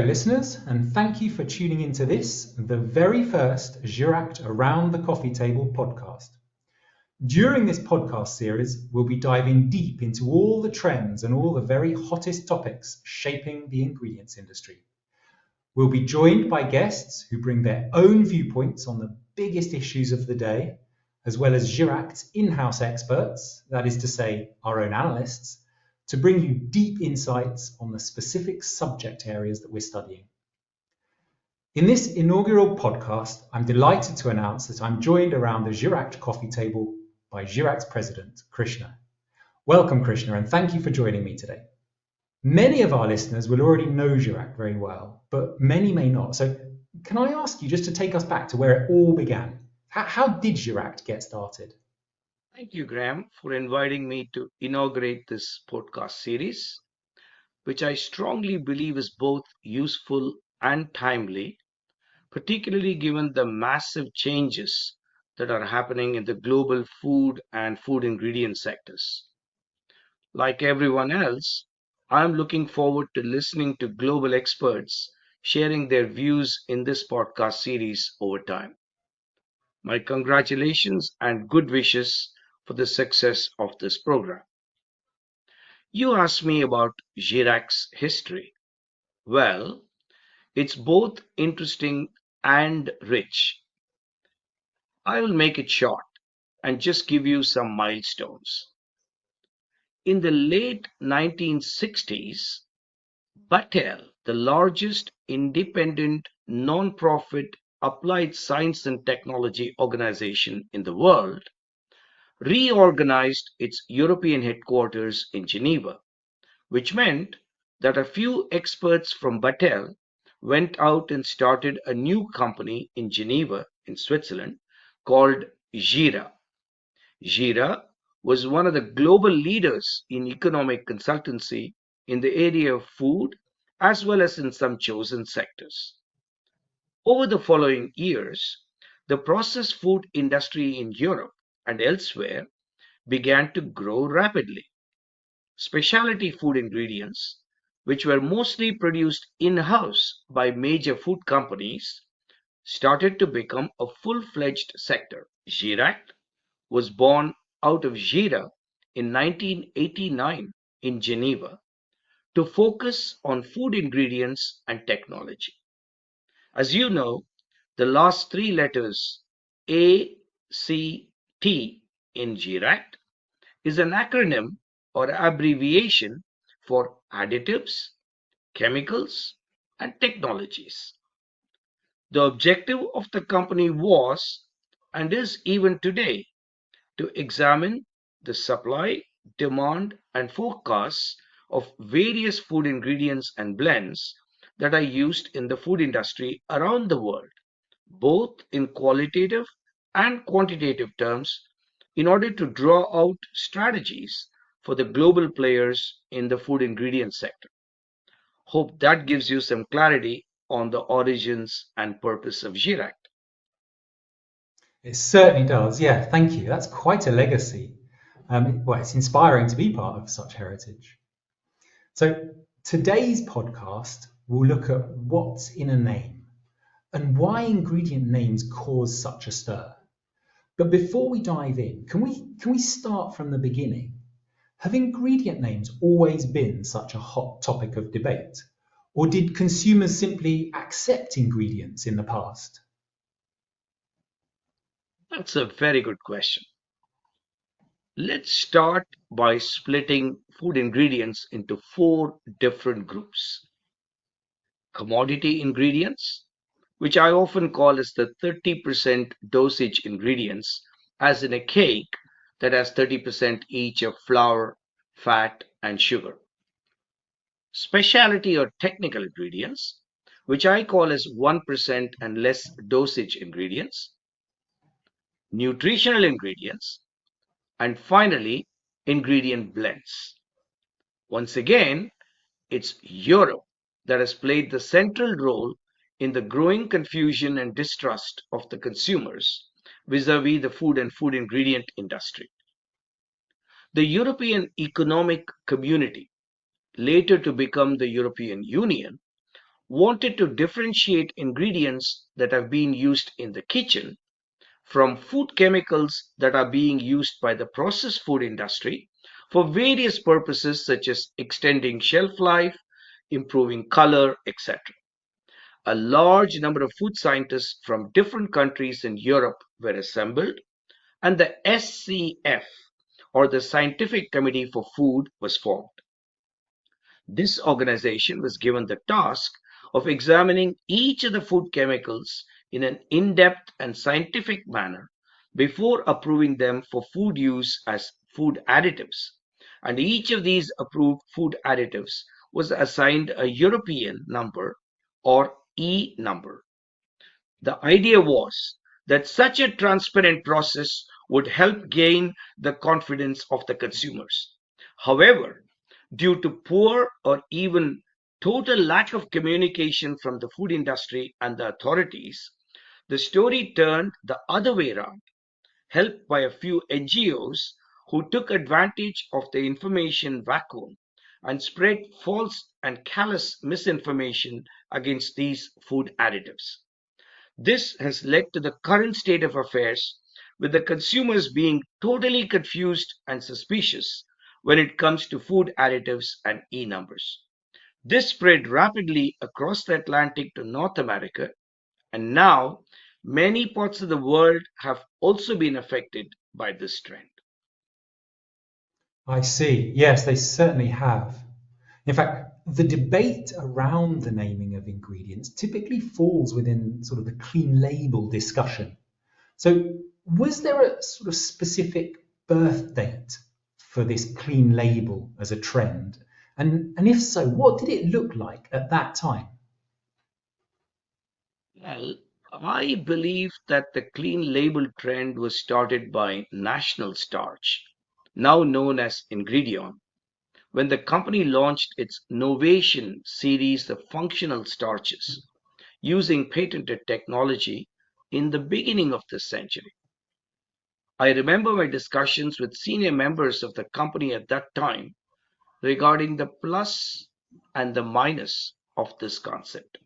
listeners, and thank you for tuning into this, the very first Giract Around the Coffee Table podcast. During this podcast series, we'll be diving deep into all the trends and all the very hottest topics shaping the ingredients industry. We'll be joined by guests who bring their own viewpoints on the biggest issues of the day, as well as Giract's in-house experts, that is to say, our own analysts, to bring you deep insights on the specific subject areas that we're studying. In this inaugural podcast, I'm delighted to announce that I'm joined around the Giract coffee table by Giract's president, Krishna. Welcome, Krishna, and thank you for joining me today. Many of our listeners will already know Giract very well, but many may not. So can I ask you just to take us back to where it all began? How did Giract get started? Thank you, Graham, for inviting me to inaugurate this podcast series, which I strongly believe is both useful and timely, particularly given the massive changes that are happening in the global food and food ingredient sectors. Like everyone else, I'm looking forward to listening to global experts sharing their views in this podcast series over time. My congratulations and good wishes for the success of this program. You asked me about Giract's history. Well, it's both interesting and rich. I will make it short and just give you some milestones. In the late 1960s, Battelle, the largest independent non-profit applied science and technology organization in the world, reorganized its European headquarters in Geneva, which meant that a few experts from Battelle went out and started a new company in Geneva, in Switzerland, called Gira. Gira was one of the global leaders in economic consultancy in the area of food as well as in some chosen sectors. Over the following years, the processed food industry in Europe and elsewhere began to grow rapidly. Specialty food ingredients, which were mostly produced in-house by major food companies, started to become a full-fledged sector. Giract was born out of Gira in 1989 in Geneva to focus on food ingredients and technology. As you know, the last three letters ACT in Giract is an acronym or abbreviation for additives, chemicals, and technologies. The objective of the company was, and is even today, to examine the supply, demand, and forecasts of various food ingredients and blends that are used in the food industry around the world, both in qualitative and quantitative terms, in order to draw out strategies for the global players in the food ingredient sector. Hope that gives you some clarity on the origins and purpose of Giract. It certainly does. Yeah, thank you. That's quite a legacy. Well, it's inspiring to be part of such heritage. So today's podcast will look at what's in a name and why ingredient names cause such a stir. But before we dive in, can we start from the beginning? Have ingredient names always been such a hot topic of debate? Or did consumers simply accept ingredients in the past? That's a very good question. Let's start by splitting food ingredients into four different groups. Commodity ingredients, which I often call as the 30% dosage ingredients, as in a cake that has 30% each of flour, fat, and sugar. Specialty or technical ingredients, which I call as 1% and less dosage ingredients. Nutritional ingredients, and finally, ingredient blends. Once again, it's Europe that has played the central role in the growing confusion and distrust of the consumers vis-à-vis the food and food ingredient industry. The European Economic Community, later to become the European Union, wanted to differentiate ingredients that have been used in the kitchen from food chemicals that are being used by the processed food industry for various purposes such as extending shelf life, improving color, etc. A large number of food scientists from different countries in Europe were assembled, and the SCF, or the Scientific Committee for Food, was formed. This organization was given the task of examining each of the food chemicals in an in-depth and scientific manner before approving them for food use as food additives. And each of these approved food additives was assigned a European number or E number. The idea was that such a transparent process would help gain the confidence of the consumers. However, due to poor or even total lack of communication from the food industry and the authorities, the story turned the other way around, helped by a few NGOs who took advantage of the information vacuum and spread false and callous misinformation against these food additives. This has led to the current state of affairs, with the consumers being totally confused and suspicious when it comes to food additives and E numbers. This spread rapidly across the Atlantic to North America, and now many parts of the world have also been affected by this trend. I see. Yes, they certainly have. In fact, the debate around the naming of ingredients typically falls within sort of the clean label discussion. So, was there a sort of specific birth date for this clean label as a trend? And if so, what did it look like at that time? Well, I believe that the clean label trend was started by National Starch, now known as Ingredion, when the company launched its Novation series of functional starches using patented technology in the beginning of this century. I remember my discussions with senior members of the company at that time regarding the plus and the minus of this concept.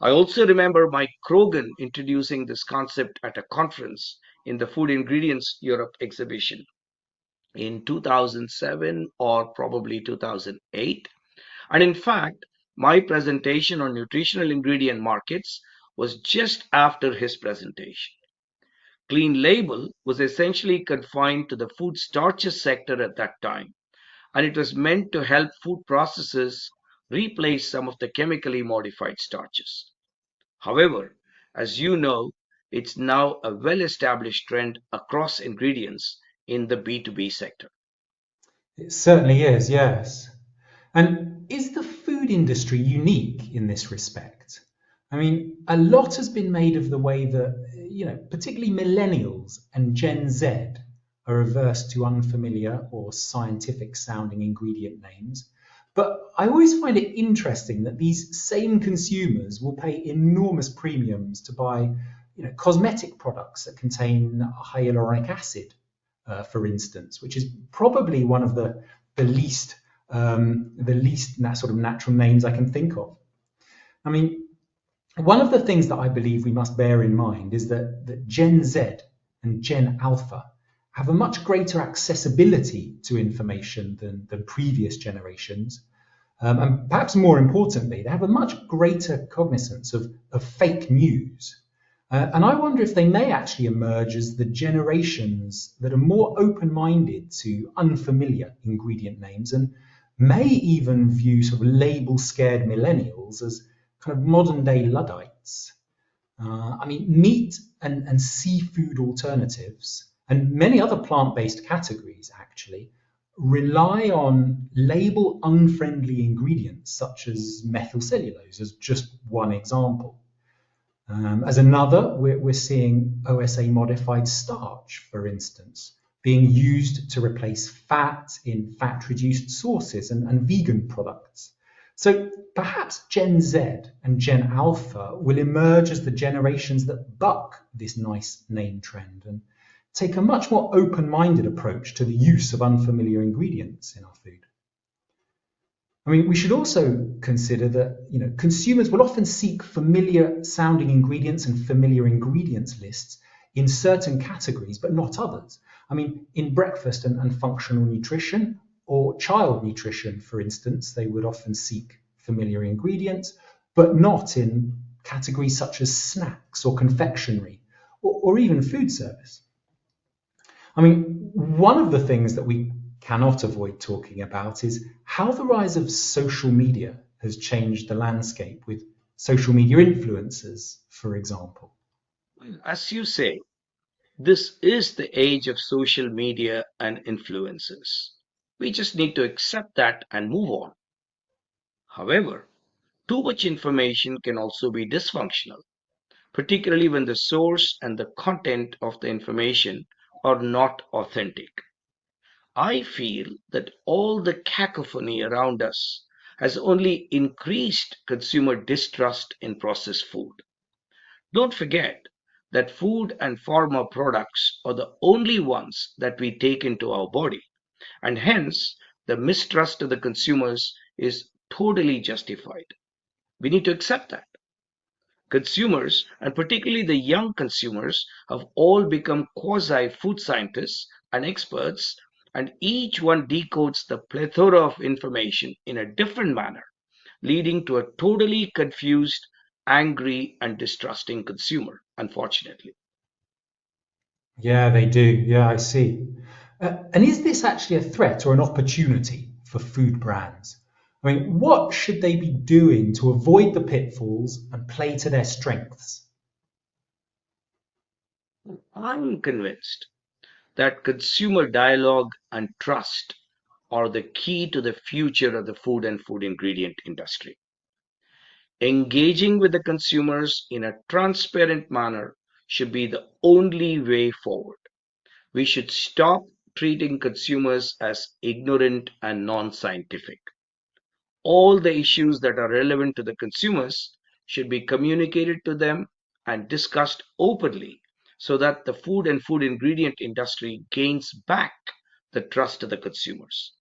I also remember Mike Krogan introducing this concept at a conference in the Food Ingredients Europe exhibition in 2007 or probably 2008. And in fact, my presentation on nutritional ingredient markets was just after his presentation. Clean label was essentially confined to the food starches sector at that time, and it was meant to help food processors replace some of the chemically modified starches. However, as you know, it's now a well established trend across ingredients in the B2B sector. It certainly is, yes. And is the food industry unique in this respect? I mean, a lot has been made of the way that, particularly millennials and Gen Z are averse to unfamiliar or scientific sounding ingredient names. But I always find it interesting that these same consumers will pay enormous premiums to buy, cosmetic products that contain hyaluronic acid, for instance, which is probably one of the least sort of natural names I can think of. I mean, one of the things that I believe we must bear in mind is that Gen Z and Gen Alpha have a much greater accessibility to information than previous generations. And perhaps more importantly, they have a much greater cognizance of fake news. And I wonder if they may actually emerge as the generations that are more open-minded to unfamiliar ingredient names and may even view sort of label-scared millennials as kind of modern-day Luddites. I mean, meat and seafood alternatives and many other plant-based categories actually rely on label-unfriendly ingredients such as methylcellulose as just one example. As another, we're seeing OSA modified starch, for instance, being used to replace fat in fat reduced sauces and vegan products. So perhaps Gen Z and Gen Alpha will emerge as the generations that buck this nice name trend and take a much more open minded approach to the use of unfamiliar ingredients in our food. I mean, we should also consider that consumers will often seek familiar sounding ingredients and familiar ingredients lists in certain categories, but not others. I mean, in breakfast and functional nutrition or child nutrition, for instance, they would often seek familiar ingredients, but not in categories such as snacks or confectionery or even food service. I mean, one of the things that we cannot avoid talking about is how the rise of social media has changed the landscape with social media influencers, for example. As you say, this is the age of social media and influencers. We just need to accept that and move on. However, too much information can also be dysfunctional, particularly when the source and the content of the information are not authentic. I feel that all the cacophony around us has only increased consumer distrust in processed food. Don't forget that food and pharma products are the only ones that we take into our body, and hence the mistrust of the consumers is totally justified. We need to accept that. Consumers, and particularly the young consumers, have all become quasi food scientists and experts, and each one decodes the plethora of information in a different manner, leading to a totally confused, angry, and distrusting consumer, unfortunately. Yeah, they do. Yeah, I see. And is this actually a threat or an opportunity for food brands? I mean, what should they be doing to avoid the pitfalls and play to their strengths? I'm convinced that consumer dialogue and trust are the key to the future of the food and food ingredient industry. Engaging with the consumers in a transparent manner should be the only way forward. We should stop treating consumers as ignorant and non scientific. All the issues that are relevant to the consumers should be communicated to them and discussed openly so that the food and food ingredient industry gains back the trust of the consumers.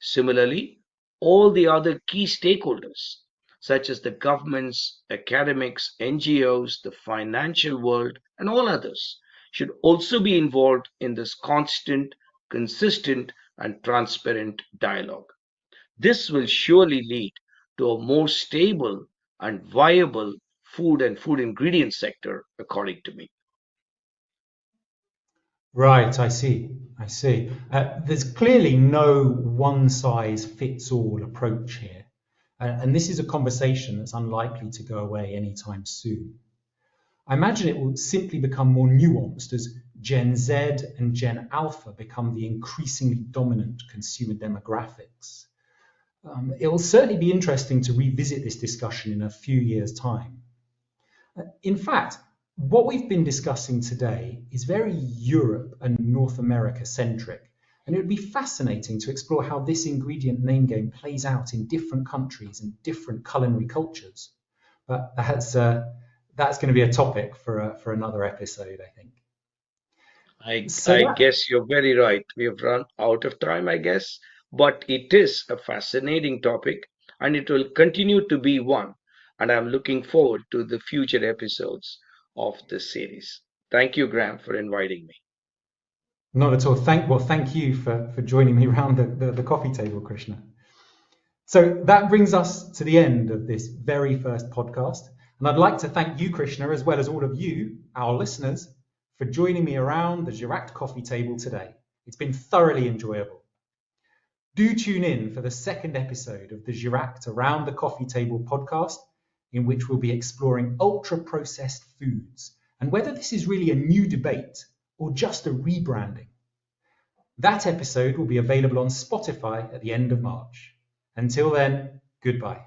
Similarly, all the other key stakeholders, such as the governments, academics, NGOs, the financial world, and all others, should also be involved in this constant, consistent, and transparent dialogue. This will surely lead to a more stable and viable food and food ingredient sector, according to me. Right, I see. I see. There's clearly no one size fits all approach here. And this is a conversation that's unlikely to go away anytime soon. I imagine it will simply become more nuanced as Gen Z and Gen Alpha become the increasingly dominant consumer demographics. It will certainly be interesting to revisit this discussion in a few years' time. In fact, what we've been discussing today is very Europe and North America centric, and it would be fascinating to explore how this ingredient name game plays out in different countries and different culinary cultures. But that's going to be a topic for another episode, I think. So I that guess you're very right. We have run out of time, I guess, but it is a fascinating topic and it will continue to be one. And I'm looking forward to the future episodes of this series. Thank you, Graham, for inviting me. Not at all. Thank you for joining me around the coffee table, Krishna. So that brings us to the end of this very first podcast. And I'd like to thank you, Krishna, as well as all of you, our listeners, for joining me around the Giract coffee table today. It's been thoroughly enjoyable. Do tune in for the second episode of the Giract Around the Coffee Table podcast, in which we'll be exploring ultra-processed foods and whether this is really a new debate or just a rebranding. That episode will be available on Spotify at the end of March. Until then, goodbye.